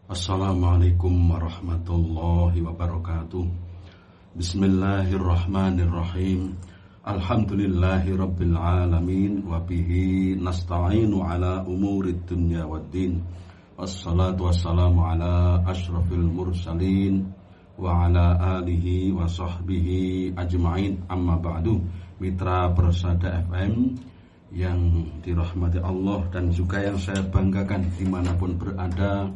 Assalamualaikum warahmatullahi wabarakatuh. Bismillahirrahmanirrahim. Alhamdulillahi rabbil alamin. Wabihi nasta'inu ala umurid dunya waddin. Wassalatu wassalamu ala ashrafil mursalin wa ala alihi wa sahbihi ajma'in. Amma ba'du. Mitra Persada FM yang dirahmati Allah dan juga yang saya banggakan dimanapun berada,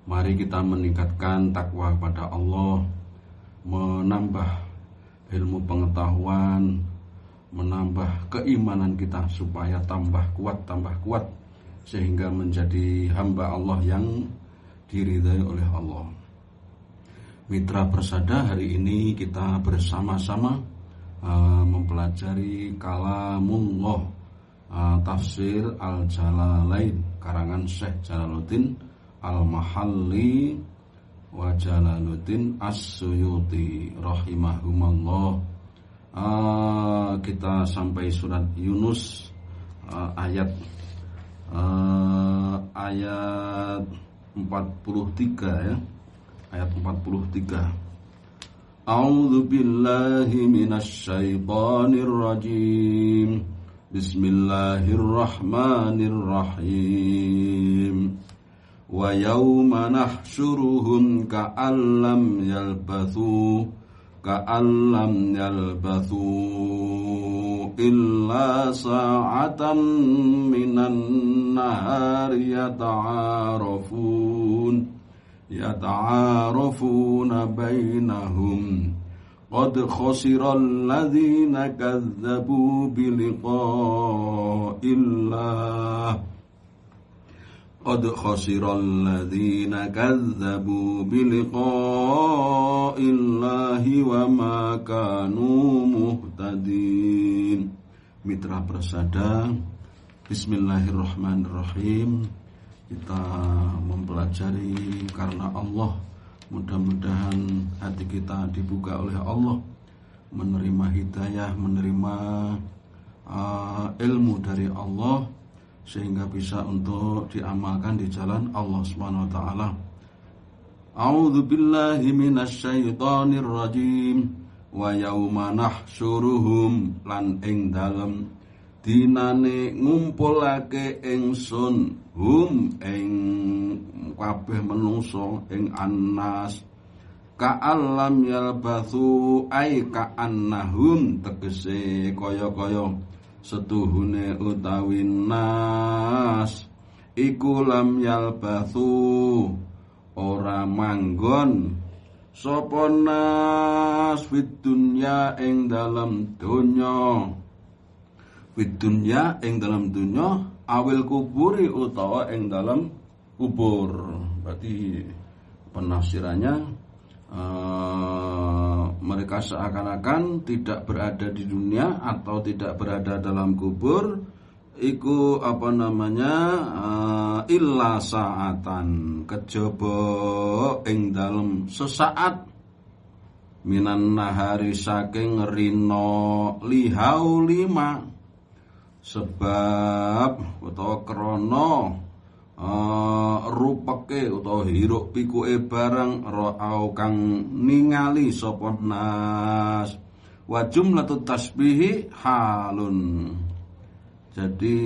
mari kita meningkatkan takwa kepada Allah, menambah ilmu pengetahuan, menambah keimanan kita supaya tambah kuat, sehingga menjadi hamba Allah yang diridhai oleh Allah. Mitra Persada, hari ini kita bersama-sama mempelajari Kalamullah, Tafsir Al-Jalalain karangan Syekh Jalaluddin Al-Mahalli wa Jalaluddin As-Suyuti rahimahumallah. Kita sampai surat Yunus ayat 43 ya. Ayat 43. A'udzu billahi minasy syaithanir rajim. Bismillahirrahmanirrahim. Wa yawma nahsyuruhum ka'allam yalbathu illa sa'atan minan nahari yata'arafuna bainahum qad khasira alladhina kazzabu biliqa'illah Qad khasiral ladzina kazzabu biliqa'illahi wa ma kanu muhtadin. Mitra Persada, bismillahirrahmanirrahim. Kita mempelajari karena Allah. Mudah-mudahan hati kita dibuka oleh Allah, menerima hidayah, menerima ilmu dari Allah, sehingga bisa untuk diamalkan di jalan Allah Subhanahu wa taala. A'udzu billahi minasy syaithanir rajim. Wa yauma nahsyuruhum, lan ing dalem dinane ngumpulake ingsun hum ing kabeh manungsa ing annas ka'allam yalbathu ai ka'annahum, tegese kaya-kaya setuhune utawi nas iku lam yalbathu, ora manggon sapa nas fid dunya ing dalam donya, fid dunya ing dalam donya, awil kuburi utawa ing dalam kubur. Berarti penafsirannya mereka seakan-akan tidak berada di dunia atau tidak berada dalam kubur, iku illa sa'atan, kejaba ing dalem sesaat, minan nahari saking rina lihau lima, sebab utawa krana rupeke utawa hiruk pikuke barang ra'au kang ningali sapa nas, wa jumlatut tasbihi halun. Jadi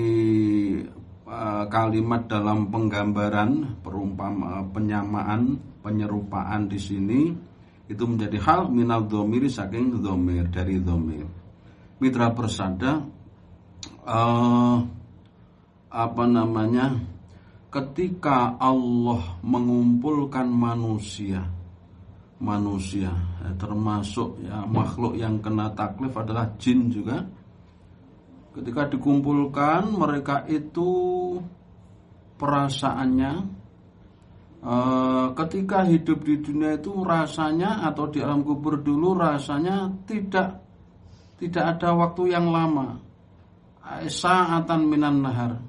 kalimat dalam penggambaran, penyamaan, penyerupaan di sini itu menjadi hal minal dhamiri, saking dhamir, dari dhamir. Mitra Persada, ketika Allah mengumpulkan manusia termasuk ya makhluk yang kena taklif adalah jin juga. Ketika dikumpulkan, mereka itu perasaannya ketika hidup di dunia itu rasanya, atau di alam kubur dulu rasanya tidak ada waktu yang lama. Sa'atan minan nahar,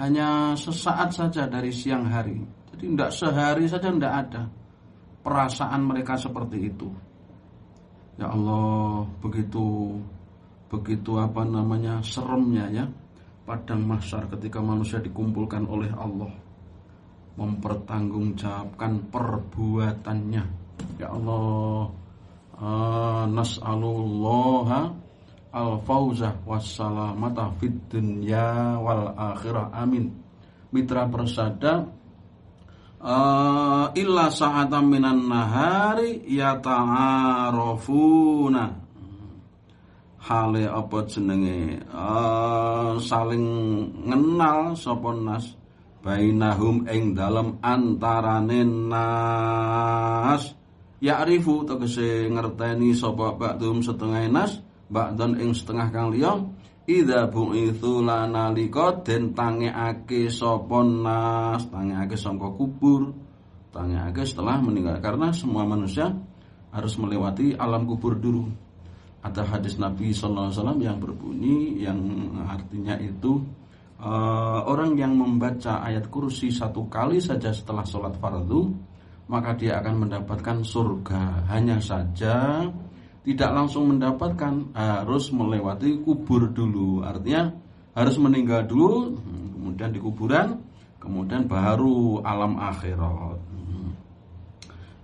hanya sesaat saja dari siang hari. Jadi tidak sehari saja tidak ada. Perasaan mereka seperti itu. Ya Allah, begitu seremnya ya padang mahsyar ketika manusia dikumpulkan oleh Allah. mempertanggungjawabkan perbuatannya. Ya Allah, nas'alullaha al-fauza wassalamata fid dunya wal akhirah, amin. Mitra Persada, illa sa'atan minan nahari yata'arafuna, hale apa jenenge, saling ngenal sapa nas bainahum ing dalem antarane nas, ya'rifu tegese ngerteni sapa ba'dhum setengah nas ba'don ing setengah kang liya, idza bu'itsu lanalika den tangekake sapa nas, tangekake sangka kubur, tangekake setelah meninggal, karena semua manusia harus melewati alam kubur dulu. Ada hadis Nabi sallallahu alaihi wasallam yang berbunyi, yang artinya itu orang yang membaca ayat kursi 1 kali saja setelah sholat fardu, maka dia akan mendapatkan surga. Hanya saja tidak langsung mendapatkan, harus melewati kubur dulu. Artinya harus meninggal dulu, kemudian di kuburan, kemudian baru alam akhirat.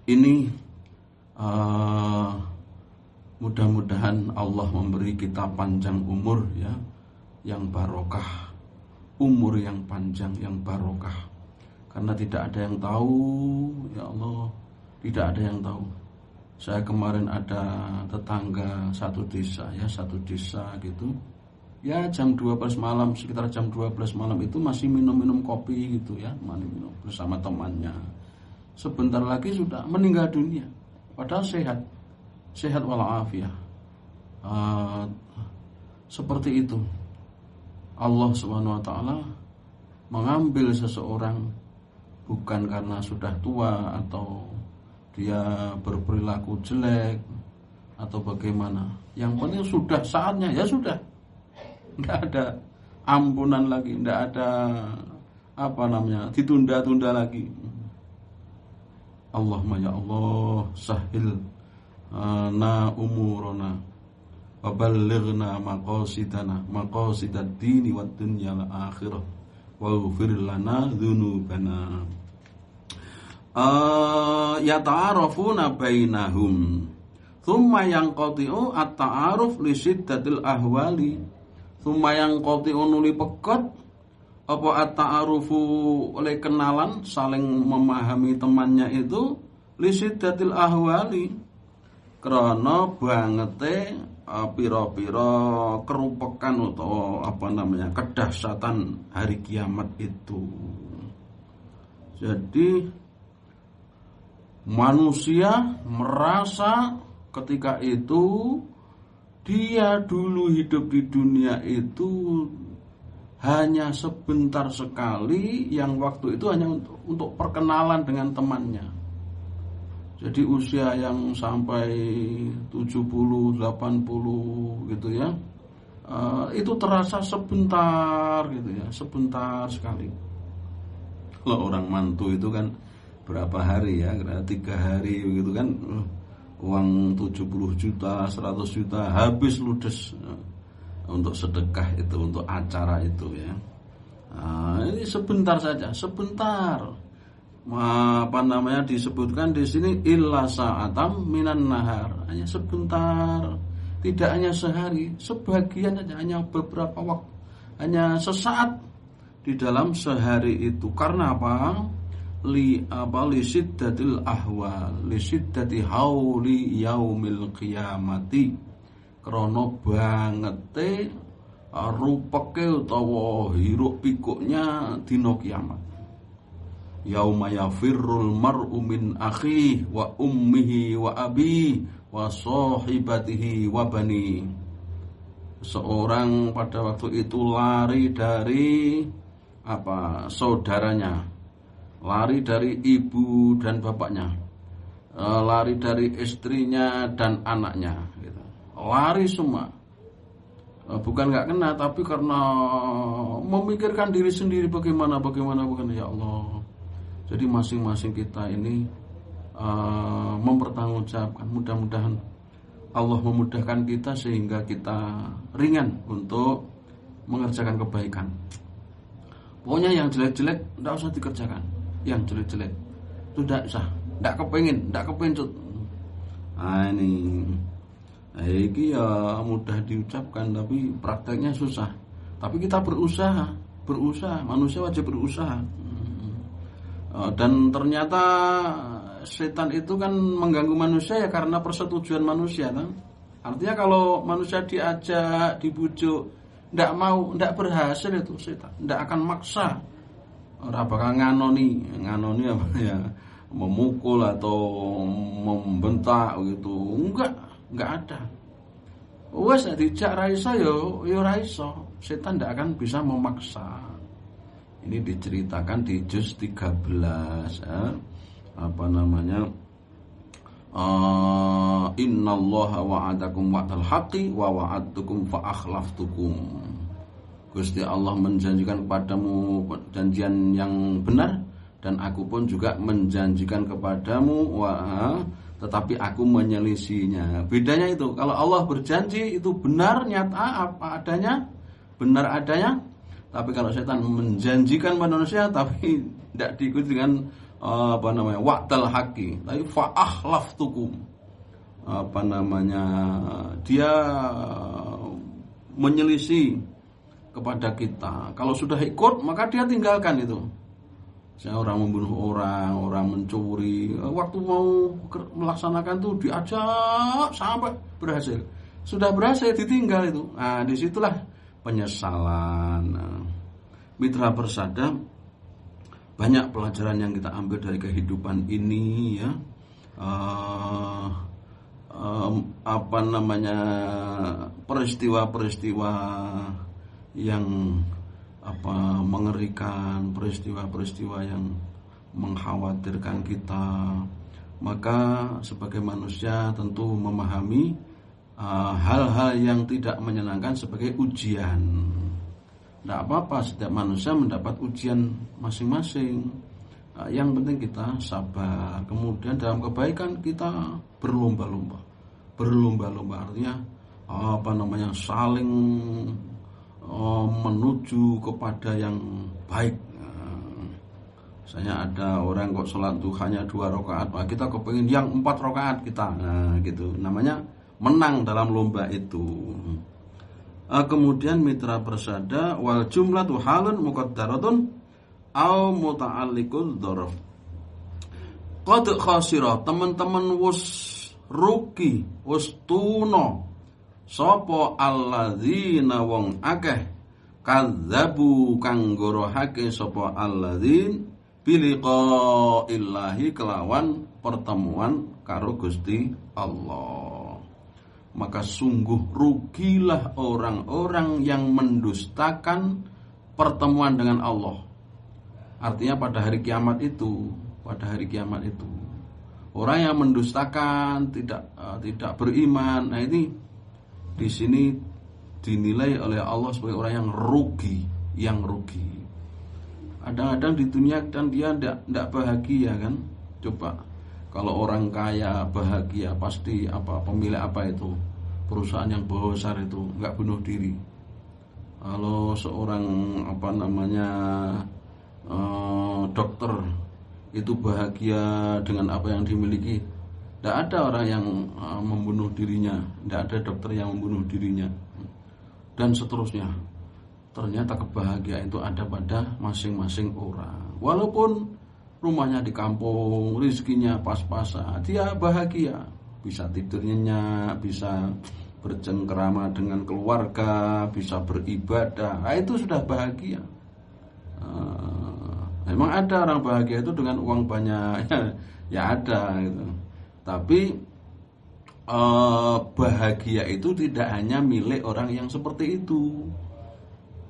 Ini mudah-mudahan Allah memberi kita panjang umur ya, yang barokah, umur yang panjang yang barokah. Karena tidak ada yang tahu, ya Allah, tidak ada yang tahu. Saya kemarin ada tetangga satu desa gitu. Ya jam 12 malam, sekitar jam 12 malam itu masih minum-minum kopi gitu ya, minum bersama temannya. Sebentar lagi sudah meninggal dunia. Padahal sehat walafiat. Seperti itu. Allah Subhanahu wa taala mengambil seseorang bukan karena sudah tua atau dia berperilaku jelek atau bagaimana. Yang penting sudah saatnya, ya sudah. Enggak ada ampunan lagi, enggak ada ditunda-tunda lagi. Allahumma ya Allah sahil na umurona wa ballighna maqasidad dini wad dunya al akhirah waghfir lana dzunubana. Yata'arafuna bainahum thumma yanqati'u at-ta'aruf li syiddatil ahwali. Thumma yanqati'u nuli pekot apa at-ta'arufu oleh kenalan, saling memahami temannya itu, li syiddatil ahwali krana bangete pira-pira kerupekan atau kedahsyatan hari kiamat itu. Jadi manusia merasa ketika itu dia dulu hidup di dunia itu hanya sebentar sekali, yang waktu itu hanya untuk perkenalan dengan temannya. Jadi usia yang sampai 70, 80 gitu ya, itu terasa sebentar gitu ya, sebentar sekali. Kalau orang mantu itu kan berapa hari ya, 3 hari begitu kan, uang 70 juta, 100 juta habis ludes untuk sedekah itu, untuk acara itu ya. Ini sebentar saja, sebentar. Disebutkan di sini illa sa'atam minan nahar, hanya sebentar, tidak hanya sehari, sebagian saja, hanya beberapa waktu, hanya sesaat di dalam sehari itu. Karena apa? Li siddatil ahwal, li siddati hauli yaumil qiyamati, krana bangete rupeke utawa hiruk pikuknya dina kiamat. Yauma yafirrul mar'u min akhihi wa ummihi wa abihi wa sahibatihi wa bani. Seorang pada waktu itu lari dari saudaranya, lari dari ibu dan bapaknya, lari dari istrinya dan anaknya gitu. Lari semua. Bukan nggak kena, tapi karena memikirkan diri sendiri bagaimana ya Allah. Jadi masing-masing kita ini mempertanggungjawabkan. Mudah-mudahan Allah memudahkan kita sehingga kita ringan untuk mengerjakan kebaikan. Pokoknya yang jelek-jelek tidak usah dikerjakan. yang jelek-jelek. Itu tidak usah, tidak kepengen. Nah ini ya mudah diucapkan tapi prakteknya susah. Tapi kita berusaha, manusia wajib berusaha. Dan ternyata setan itu kan mengganggu manusia ya karena persetujuan manusia kan? Artinya kalau manusia diajak, dibujuk, tidak mau, tidak berhasil itu setan, tidak akan maksa. Ora bakal nganoni apa ya, memukul atau membentak gitu. Enggak ada. Wes dijak ra iso ya ra iso. Setan tidak akan bisa memaksa. Ini diceritakan di juz 13 ya. Apa namanya? Innallaha wa'adakum wa'dal haqqi wa wa'adtukum fa akhlaftukum. Gusti Allah menjanjikan kepadamu janjian yang benar dan aku pun juga menjanjikan kepadamu tetapi aku menyelisihinya. Bedanya itu, kalau Allah berjanji itu benar, nyata, apa adanya, benar adanya. Tapi kalau setan menjanjikan manusia tapi tidak diikuti dengan wa'dal haqqi, tapi fa akhlaftukum. Dia menyelisih kepada kita. Kalau sudah ikut maka dia tinggalkan itu. Saya orang membunuh orang mencuri, waktu mau melaksanakan itu diajak sampai berhasil. Sudah berhasil ditinggal itu. Nah, disitulah penyesalan. Mitra Persada, banyak pelajaran yang kita ambil dari kehidupan ini ya. Peristiwa-peristiwa yang mengerikan, peristiwa-peristiwa yang mengkhawatirkan kita. Maka sebagai manusia tentu memahami hal-hal yang tidak menyenangkan sebagai ujian. Tidak apa-apa, setiap manusia mendapat ujian masing-masing. Yang penting kita sabar. Kemudian dalam kebaikan kita berlomba-lomba. Artinya saling menuju kepada yang baik. Misalnya ada orang kok sholat duhanya 2 rakaat, kita kepengin yang 4 rakaat kita. Nah, gitu. Namanya menang dalam lomba itu. Kemudian Mitra Persada, wal jumlatu halun muqaddaratun au muta'alliqul dzarf. Qad khasira, teman-teman wis rugi, wis tuna sapa alladzina wong akeh kadzabu kang gorohake sapa alladzin biliqaillahi kelawan pertemuan karo Gusti Allah. Maka sungguh rugilah orang-orang yang mendustakan pertemuan dengan Allah. Artinya pada hari kiamat itu, orang yang mendustakan, tidak beriman, nah ini di sini dinilai oleh Allah sebagai orang yang rugi. Kadang-kadang di dunia dan dia tidak bahagia kan? Coba kalau orang kaya bahagia pasti pemilik itu perusahaan yang besar itu nggak bunuh diri. Kalau seorang dokter itu bahagia dengan apa yang dimiliki, tidak ada orang yang membunuh dirinya, tidak ada dokter yang membunuh dirinya, dan seterusnya. Ternyata kebahagiaan itu ada pada masing-masing orang. Walaupun rumahnya di kampung, rezekinya pas-pasan, dia bahagia, bisa tidur nyenyak, bisa bercengkerama dengan keluarga, bisa beribadah. Nah, itu sudah bahagia. Memang ada orang bahagia itu dengan uang banyak, ya ada gitu. Tapi bahagia itu tidak hanya milik orang yang seperti itu,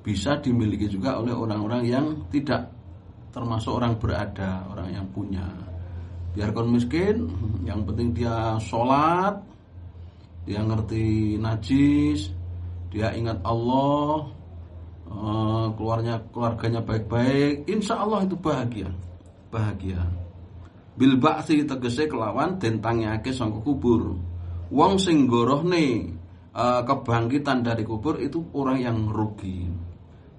bisa dimiliki juga oleh orang-orang yang tidak termasuk orang berada, orang yang punya. Biarpun miskin, yang penting dia sholat, dia ngerti najis, dia ingat Allah, keluarganya baik-baik, insya Allah itu bahagia. Bil ba'si tegese kelawan den tangake saka kubur. Wong sing gorohne kebangkitan dari kubur itu orang yang rugi.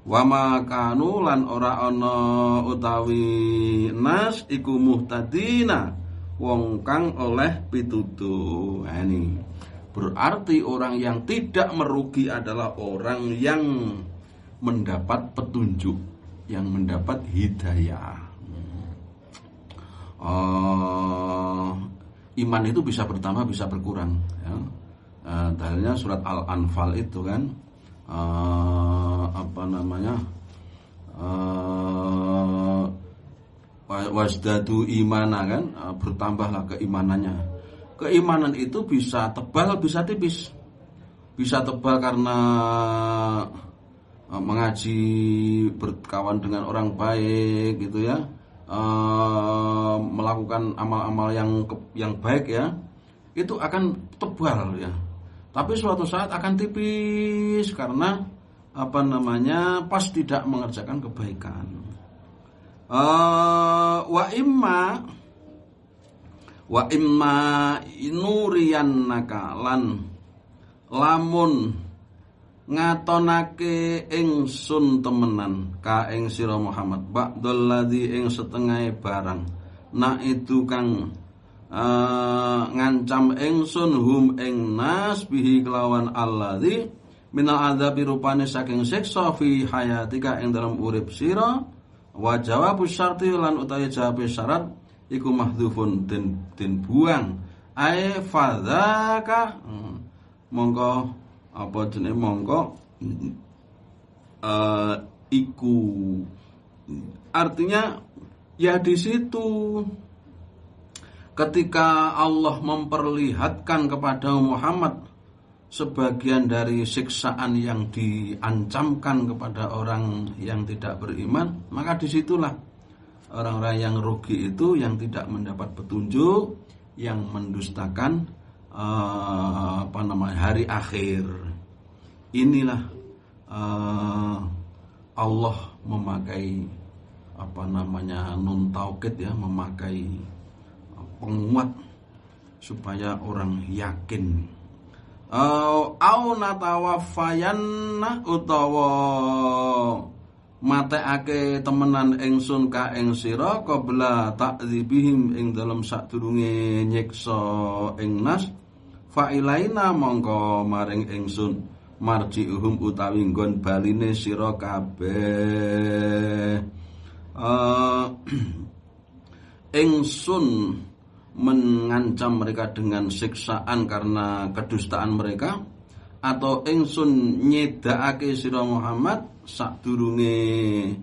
Wa makanu lan ora ana utawi nas iku muhtadina wong kang oleh pituduh. Nah, ini berarti orang yang tidak merugi adalah orang yang mendapat petunjuk, yang mendapat hidayah. Iman itu bisa bertambah, bisa berkurang, ya. Dalilnya surat Al-Anfal itu kan, wasdadu imana kan, bertambahlah keimanannya. Keimanan itu bisa tebal, bisa tipis. Bisa tebal karena mengaji, berkawan dengan orang baik gitu ya, melakukan amal-amal yang baik ya, itu akan tebal ya. Tapi suatu saat akan tipis karena pas tidak mengerjakan kebaikan. Wa imma inuriyannaka lan lamun ngatonake ingsun temenan ka ing sira Muhammad ba'dul ladzi ing setengah barang na itu kang ngancam ingsun hum ing nas bihi kelawan alladzi minal adzabi rupane saking siksa fi hayatika ing dalam urip sira wa jawabus syarti lan utawi jawab syarat iku mahdhufun den buang ae fadzaka mongko apa jenenge mongko iku artinya ya di situ ketika Allah memperlihatkan kepada Muhammad sebagian dari siksaan yang diancamkan kepada orang yang tidak beriman, maka disitulah orang-orang yang rugi itu yang tidak mendapat petunjuk, yang mendustakan hari akhir. Inilah Allah memakai nun taukid ya, memakai penguat supaya orang yakin. Au natawaffayanna utawa mateake temenan ingsun ka ing sira qabla ta'dzibihim ing dalem sadurunge nyiksa ing nas fa ilaina mongko maring ingsun marji'uhum utawi nggon baline sira kabeh. Ingsun mengancam mereka dengan siksaan karena kedustaan mereka, atau ingsun nyedakake sira Muhammad sadurunge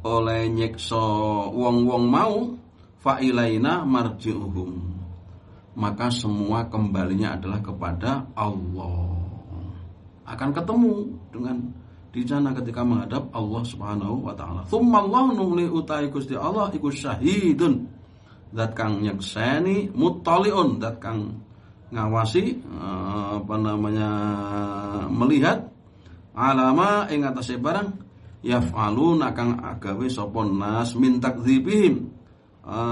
oleh nyiksa wong-wong mau fa ilaina marji'uhum, maka semua kembalinya adalah kepada Allah. Akan ketemu dengan di sana ketika menghadap Allah Subhanahu wa taala. Tsummallahu nuli utai Gusti Allah iku syahidun, zat kang nyekseni, muttaliun, zat kang ngawasi, melihat alama ing atase barang yaf'aluna kang agawe sapa nas min takdzibihim,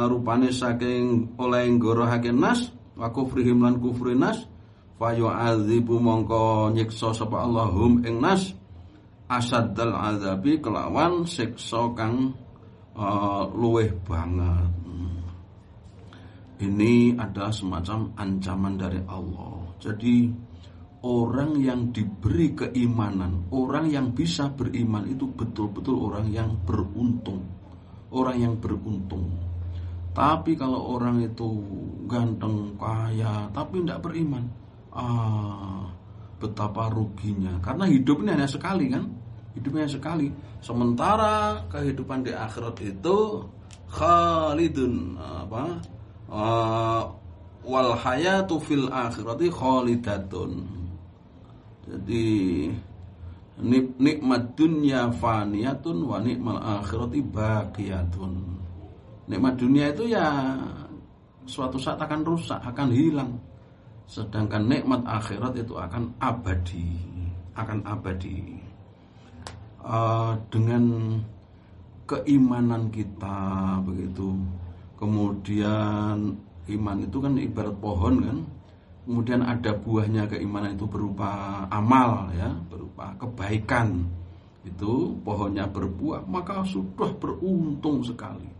rupane saking oleh nggorohake nas wa kufrihim lan kufri nas fa yu'adzibu mongko nyiksa sapa Allahum ing nas asaddal azabi kelawan siksa kang luweh banget. Ini adalah semacam ancaman dari Allah. Jadi orang yang diberi keimanan, orang yang bisa beriman itu betul-betul orang yang beruntung. Orang yang beruntung. Tapi kalau orang itu ganteng, kaya, tapi tidak beriman, betapa ruginya. Karena hidupnya hanya sekali kan? Hidupnya hanya sekali. Sementara kehidupan di akhirat itu khalidun, wal hayatu fil akhirati khalidatun. Jadi nikmat dunya faniyatun wa nikmal akhirati baqiyatun. Nikmat dunia itu ya suatu saat akan rusak, akan hilang. Sedangkan nikmat akhirat itu akan abadi, dengan keimanan kita begitu. Kemudian iman itu kan ibarat pohon kan. Kemudian ada buahnya keimanan itu berupa amal ya, berupa kebaikan itu pohonnya berbuah, maka sudah beruntung sekali.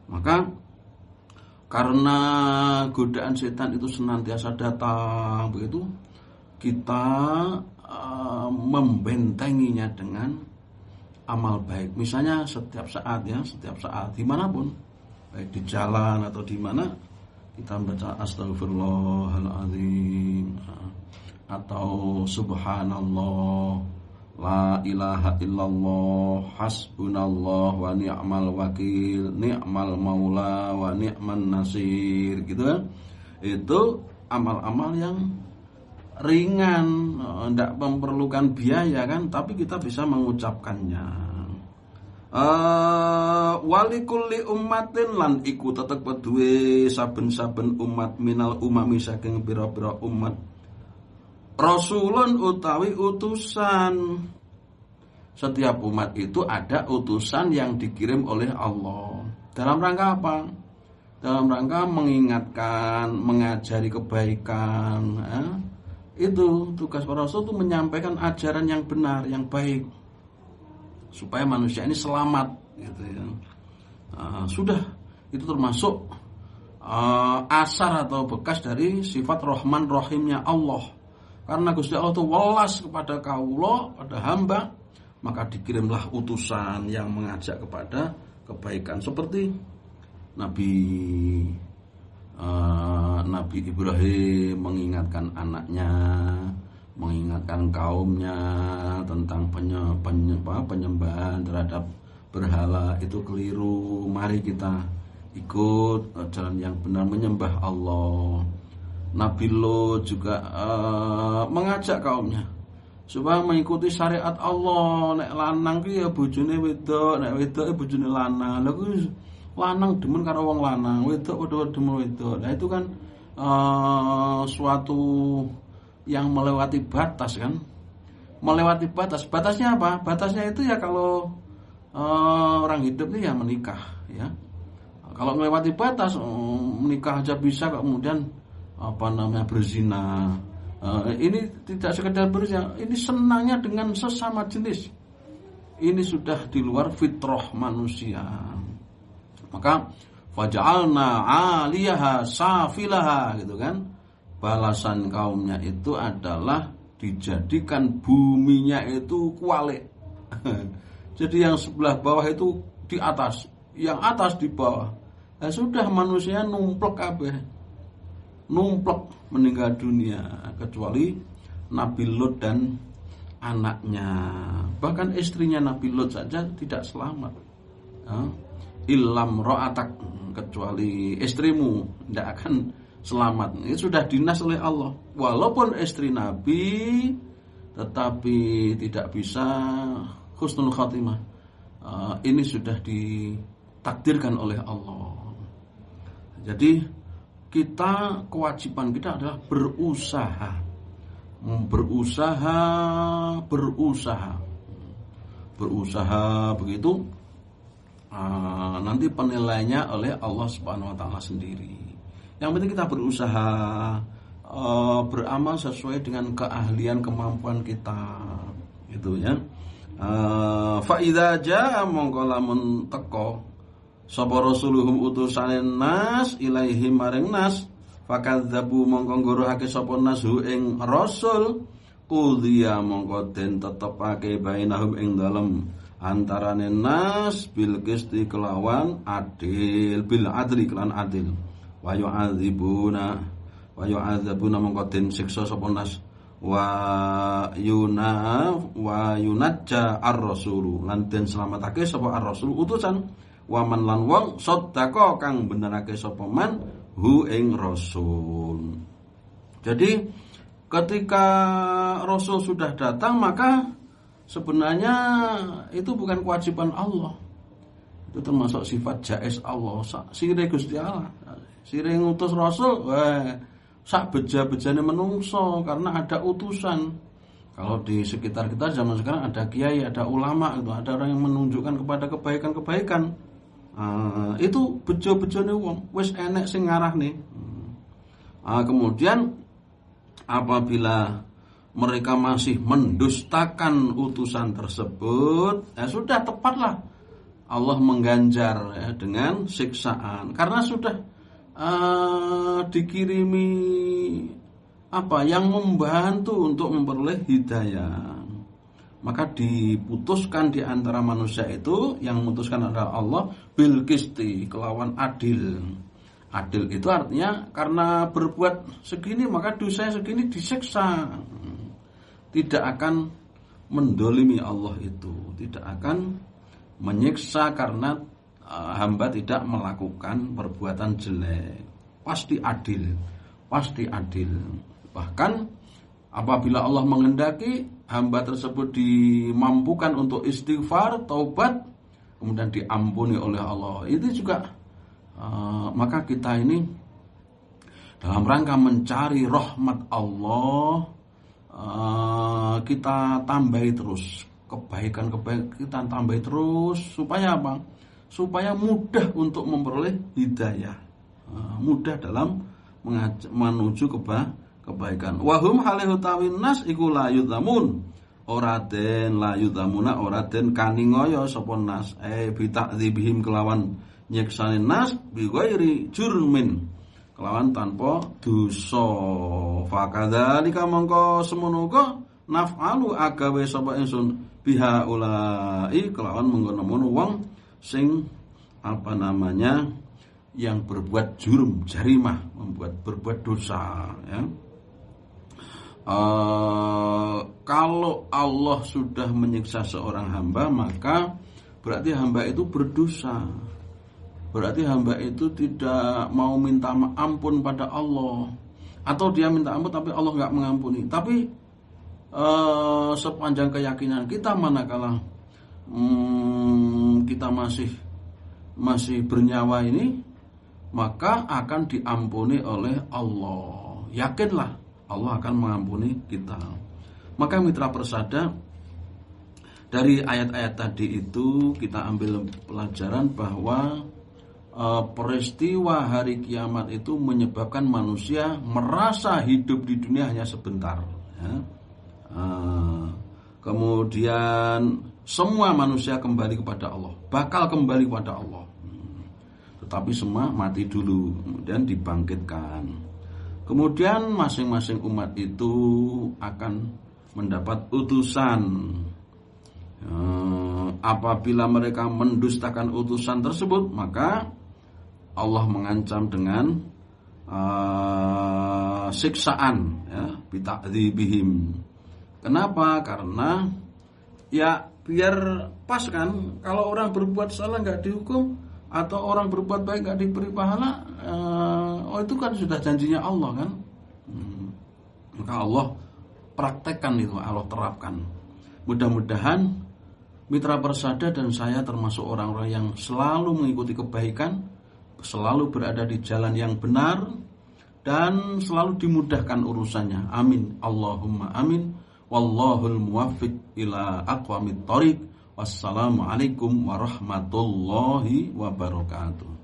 Maka karena godaan setan itu senantiasa datang, begitu kita membentenginya dengan amal baik. Misalnya setiap saat dimanapun, baik di jalan atau di mana, kita baca astagfirullahaladzim atau subhanallah, la ilaha illallah, hasbunallah wa ni'mal wakil, ni'mal maula wa ni'man nasir, gitu kan. Itu amal-amal yang ringan, tidak memerlukan biaya kan, tapi kita bisa mengucapkannya. Walikulli ummatin lan iku tetep kedue saben-saben umat minal umami saking pira-pira umat rasulun utawi utusan. Setiap umat itu ada utusan yang dikirim oleh Allah. Dalam rangka apa? Dalam rangka mengingatkan, mengajari kebaikan. Itu tugas para rasul itu menyampaikan ajaran yang benar, yang baik, supaya manusia ini selamat, gitu ya. Sudah, itu termasuk asar atau bekas dari sifat Rahman Rahimnya Allah. Karena Gusti Allah itu welas kepada kaula, pada hamba, maka dikirimlah utusan yang mengajak kepada kebaikan, seperti Nabi Ibrahim mengingatkan anaknya, mengingatkan kaumnya tentang penyembahan terhadap berhala, itu keliru. Mari kita ikut jalan yang benar, menyembah Allah. Nabi Lot juga mengajak kaumnya supaya mengikuti syariat Allah. Nek lanang ki ya bojone wedok, nek wedok ya bojone lanang. Lha kuwi lanang demen karo wong lanang, wedok padha demen wedok. Nah itu kan suatu yang melewati batas kan. Melewati batas. Batasnya apa? Batasnya itu ya kalau orang hidup ini ya menikah, ya. Kalau melewati batas, menikah aja bisa, kemudian berzina. Ini tidak sekedar berzina, ini senangnya dengan sesama jenis. Ini sudah di luar fitrah manusia. Maka faj'alna 'aliyaha safilaha, gitu kan. Balasan kaumnya itu adalah dijadikan buminya itu kualik. Jadi yang sebelah bawah itu di atas, yang atas di bawah. Nah, sudah manusia numplek kabeh. Numplek meninggal dunia, kecuali Nabi Lot dan anaknya. Bahkan istrinya Nabi Lot saja tidak selamat. Illam ra'atak, kecuali istrimu tidak akan selamat. Itu sudah dinas oleh Allah. Walaupun istri Nabi, tetapi tidak bisa husnul khatimah. Ini sudah ditakdirkan oleh Allah. Jadi kita, kewajiban kita adalah berusaha begitu. Nanti penilaiannya oleh Allah Subhanahu wa taala sendiri. Yang penting kita berusaha beramal sesuai dengan keahlian, kemampuan kita, gitu ya. Fa idza jaa mongko lamun teka sapa rasuluhum utusane nas ilaihim maring nas, fakadzabu mongko ngorohake sapa nas ing rasul, udhiya mongko den tetepake bainahum ing dalem antarane nas bil qisti kelawan adil, bil adli kelan adil. Wa yu'adzibuna mongko den siksa sapa nas wa yunajja ar-rasulu lan den slametake sapa ar-rasul utusan, waman lan wong sedekah kang benerake sapa man hu ing rasul. Jadi ketika rasul sudah datang, maka sebenarnya itu bukan kewajiban Allah. Itu termasuk sifat jaiz Allah. Sire Gusti Allah, sire ngutus rasul, sak beja-bejane menungso karena ada utusan. Kalau di sekitar kita zaman sekarang ada kiai, ada ulama, itu ada orang yang menunjukkan kepada kebaikan-kebaikan. Itu bejo-bejone wong wis enek sing ngarahne. Kemudian apabila mereka masih mendustakan utusan tersebut, ya sudah tepatlah Allah mengganjar ya, dengan siksaan karena sudah dikirimi yang membantu untuk memperoleh hidayah. Maka diputuskan di antara manusia itu, yang memutuskan adalah Allah, bil qisti, kelawan adil. Adil itu artinya karena berbuat segini maka dosanya segini disiksa. Tidak akan mendolimi Allah itu, tidak akan menyiksa karena hamba tidak melakukan perbuatan jelek. Pasti adil, pasti adil. Bahkan apabila Allah menghendaki hamba tersebut dimampukan untuk istighfar, taubat, kemudian diampuni oleh Allah, itu juga maka kita ini dalam rangka mencari rahmat Allah, kita tambahi terus kebaikan-kebaikan, kita tambahi terus supaya apa? Supaya mudah untuk memperoleh hidayah, mudah dalam menuju kebaikan. Wahum halihu tawin nas iku la yudzamun, ora den la yudzamuna, ora den kaningaya sapa nas bi ta'dzibihim kelawan nyiksane nas bi ghairi jurmin, kelawan tanpa dosa. Fakadzalika mongko semono uga naf'alu agawe sapa ingsun biha ulai kelawan mengkono-kono wong sing yang berbuat jurum, jarimah, berbuat dosa ya. Kalau Allah sudah menyiksa seorang hamba, maka berarti hamba itu berdosa. Berarti hamba itu tidak mau minta ampun pada Allah, atau dia minta ampun tapi Allah nggak mengampuni. Tapi sepanjang keyakinan kita, manakala kita masih bernyawa ini, maka akan diampuni oleh Allah. Yakinlah Allah akan mengampuni kita. Maka mitra persada, dari ayat-ayat tadi itu kita ambil pelajaran bahwa peristiwa hari kiamat itu menyebabkan manusia merasa hidup di dunia hanya sebentar ya. Kemudian semua manusia kembali kepada Allah, bakal kembali kepada Allah. Tapi semua mati dulu, kemudian dibangkitkan. Kemudian masing-masing umat itu akan mendapat utusan. Apabila mereka mendustakan utusan tersebut, maka Allah mengancam dengan siksaan ya, bita'dzibihim. Kenapa? Karena ya biar pas kan, kalau orang berbuat salah nggak dihukum, atau orang berbuat baik gak diberi pahala, itu kan sudah janjinya Allah kan. Maka Allah praktekkan itu, Allah terapkan. Mudah-mudahan mitra persada dan saya termasuk orang-orang yang selalu mengikuti kebaikan, selalu berada di jalan yang benar, dan selalu dimudahkan urusannya. Amin, Allahumma amin. Wallahul muwaffiq ila aqwamit thoriq. Wassalamualaikum warahmatullahi wabarakatuh.